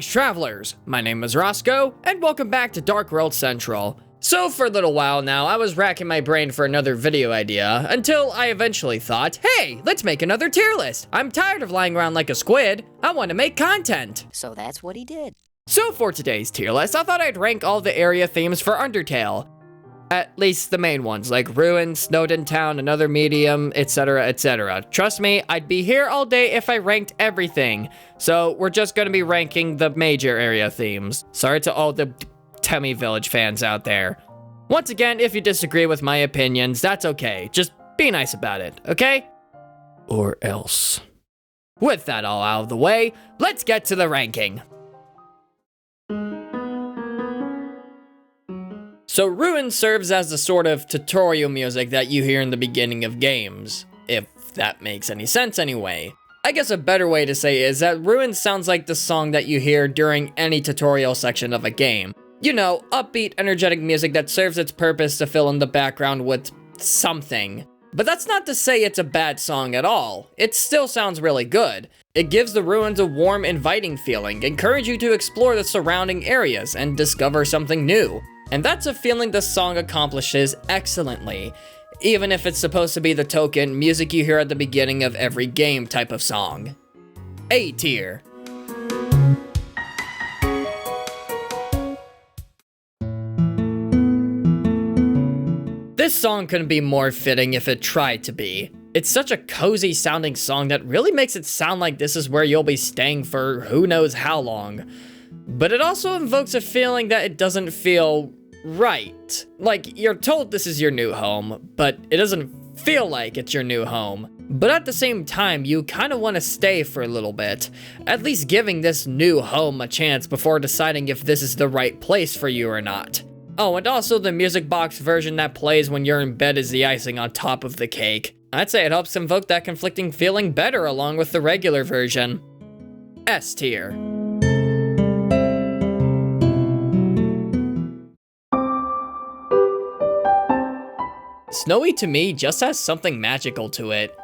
Greetings, travelers! My name is Roscoe, and welcome back to Dark World Central. So for a little while now, I was racking my brain for another video idea, until I eventually thought, hey, let's make another tier list! I'm tired of lying around like a squid, I want to make content! So that's what he did. So for today's tier list, I thought I'd rank all the area themes for Undertale. At least the main ones, like Ruin, Snowdin Town, Another Medium, etc, etc. Trust me, I'd be here all day if I ranked everything. So we're just gonna be ranking the major area themes. Sorry to all the Temmie Village fans out there. Once again, if you disagree with my opinions, that's okay. Just be nice about it, okay? Or else. With that all out of the way, let's get to the ranking. So Ruin serves as the sort of tutorial music that you hear in the beginning of games, if that makes any sense anyway. I guess a better way to say is that Ruin sounds like the song that you hear during any tutorial section of a game. You know, upbeat, energetic music that serves its purpose to fill in the background with something. But that's not to say it's a bad song at all. It still sounds really good. It gives the ruins a warm, inviting feeling, encourage you to explore the surrounding areas and discover something new. And that's a feeling the song accomplishes excellently, even if it's supposed to be the token music you hear at the beginning of every game type of song. A tier. This song couldn't be more fitting if it tried to be. It's such a cozy sounding song that really makes it sound like this is where you'll be staying for who knows how long. But it also invokes a feeling that it doesn't feel right. Like, you're told this is your new home, but it doesn't feel like it's your new home. But at the same time, you kind of want to stay for a little bit, at least giving this new home a chance before deciding if this is the right place for you or not. Oh, and also the music box version that plays when you're in bed is the icing on top of the cake. I'd say it helps invoke that conflicting feeling better along with the regular version. S tier. Snowy to me just has something magical to it.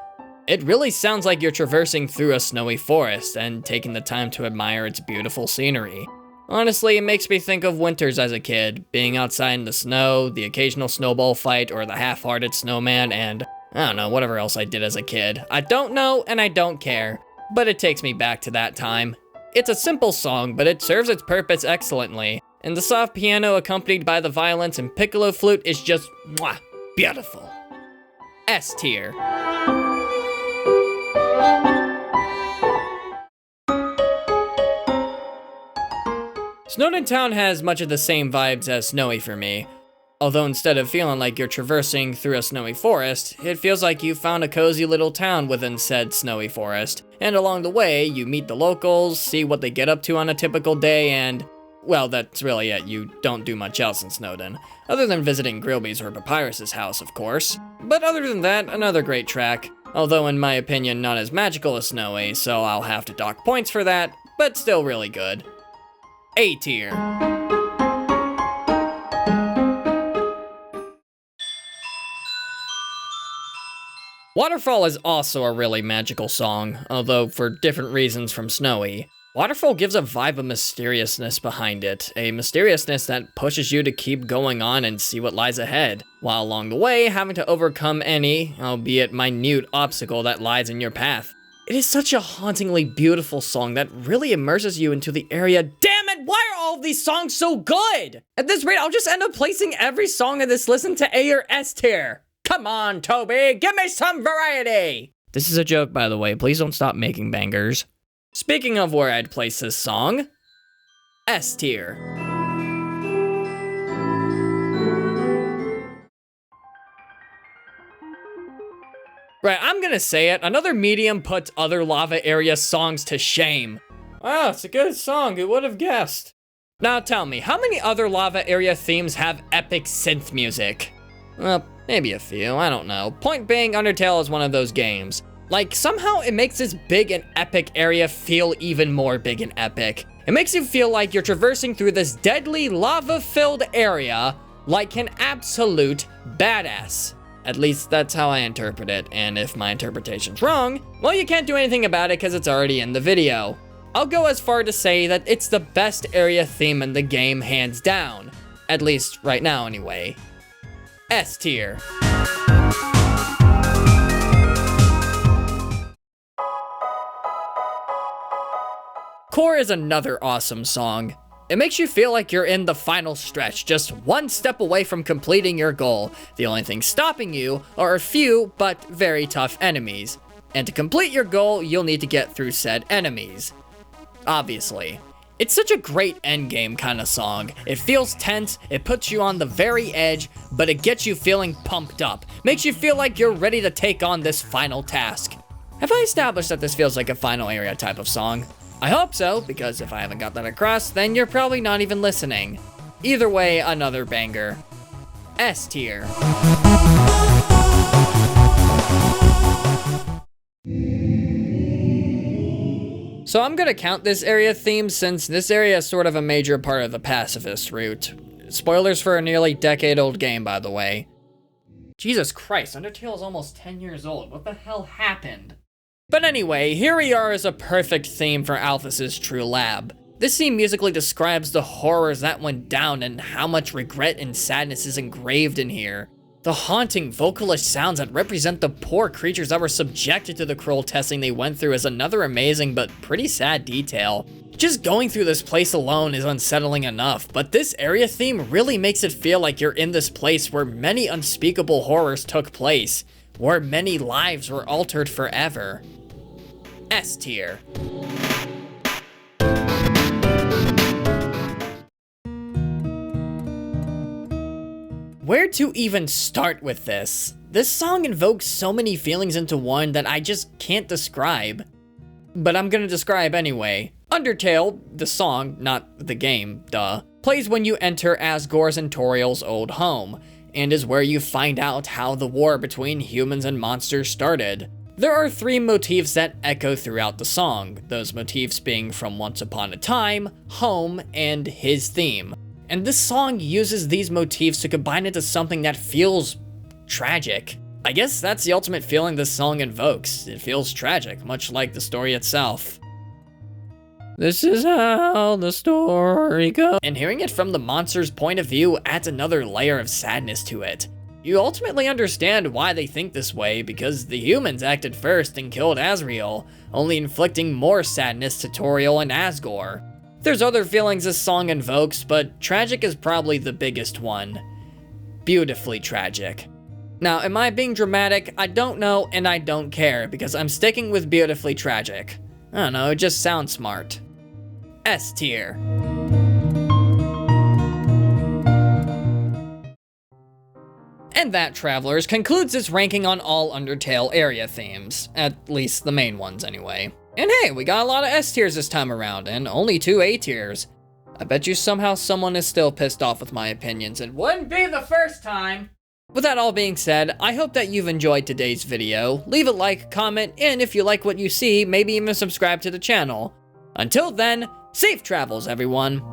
It really sounds like you're traversing through a snowy forest and taking the time to admire its beautiful scenery. Honestly, it makes me think of winters as a kid, being outside in the snow, the occasional snowball fight, or the half-hearted snowman, and I don't know, whatever else I did as a kid. I don't know and I don't care, but it takes me back to that time. It's a simple song, but it serves its purpose excellently, and the soft piano accompanied by the violins and piccolo flute is just mwah, beautiful. S tier. Snowdin Town has much of the same vibes as Snowy for me. Although instead of feeling like you're traversing through a snowy forest, it feels like you found a cozy little town within said snowy forest. And along the way, you meet the locals, see what they get up to on a typical day, and well, that's really it. You don't do much else in Snowdin, other than visiting Grilby's or Papyrus's house, of course. But other than that, another great track. Although in my opinion, not as magical as Snowy, so I'll have to dock points for that, but still really good. A tier. Waterfall is also a really magical song, although for different reasons from Snowy. Waterfall gives a vibe of mysteriousness behind it, a mysteriousness that pushes you to keep going on and see what lies ahead, while along the way having to overcome any, albeit minute, obstacle that lies in your path. It is such a hauntingly beautiful song that really immerses you into the area. Damn it, why are all of these songs so good? At this rate, I'll just end up placing every song in this list into A or S tier. Come on, Toby, give me some variety! This is a joke, by the way, please don't stop making bangers. Speaking of where I'd place this song, S tier. Right, I'm gonna say it, Another Medium puts other lava area songs to shame. Wow, it's a good song, who would have guessed? Now tell me, how many other lava area themes have epic synth music? Well, maybe a few, I don't know. Point being, Undertale is one of those games. Like, somehow it makes this big and epic area feel even more big and epic. It makes you feel like you're traversing through this deadly lava-filled area like an absolute badass. At least that's how I interpret it, and if my interpretation's wrong, well, you can't do anything about it because it's already in the video. I'll go as far to say that it's the best area theme in the game hands down. At least right now anyway. S tier. Core is another awesome song. It makes you feel like you're in the final stretch, just one step away from completing your goal. The only thing stopping you are a few, but very tough enemies. And to complete your goal, you'll need to get through said enemies. Obviously. It's such a great endgame kind of song. It feels tense, it puts you on the very edge, but it gets you feeling pumped up. Makes you feel like you're ready to take on this final task. Have I established that this feels like a final area type of song? I hope so, because if I haven't got that across, then you're probably not even listening. Either way, another banger. S tier. So I'm gonna count this area theme since this area is sort of a major part of the pacifist route. Spoilers for a nearly decade-old game, by the way. Jesus Christ, Undertale is almost 10 years old. What the hell happened? But anyway, Here We Are is a perfect theme for Alphys's True Lab. This theme musically describes the horrors that went down and how much regret and sadness is engraved in here. The haunting vocalist sounds that represent the poor creatures that were subjected to the cruel testing they went through is another amazing but pretty sad detail. Just going through this place alone is unsettling enough, but this area theme really makes it feel like you're in this place where many unspeakable horrors took place, where many lives were altered forever. S tier. Where to even start with this? This song invokes so many feelings into one that I just can't describe. But I'm gonna describe anyway. Undertale, the song, not the game, duh, plays when you enter Asgore's and Toriel's old home, and is where you find out how the war between humans and monsters started. There are 3 motifs that echo throughout the song, those motifs being from Once Upon a Time, Home, and his theme. And this song uses these motifs to combine into something that feels tragic. I guess that's the ultimate feeling this song invokes. It feels tragic, much like the story itself. This is how the story goes. And hearing it from the monster's point of view adds another layer of sadness to it. You ultimately understand why they think this way, because the humans acted first and killed Asriel, only inflicting more sadness to Toriel and Asgore. There's other feelings this song invokes, but tragic is probably the biggest one. Beautifully tragic. Now, am I being dramatic? I don't know, and I don't care, because I'm sticking with beautifully tragic. I don't know, it just sounds smart. S tier. And that, travelers, concludes this ranking on all Undertale area themes. At least the main ones, anyway. And hey, we got a lot of S tiers this time around, and only 2 A tiers. I bet you somehow someone is still pissed off with my opinions, and wouldn't be the first time! With that all being said, I hope that you've enjoyed today's video. Leave a like, comment, and if you like what you see, maybe even subscribe to the channel. Until then, safe travels, everyone!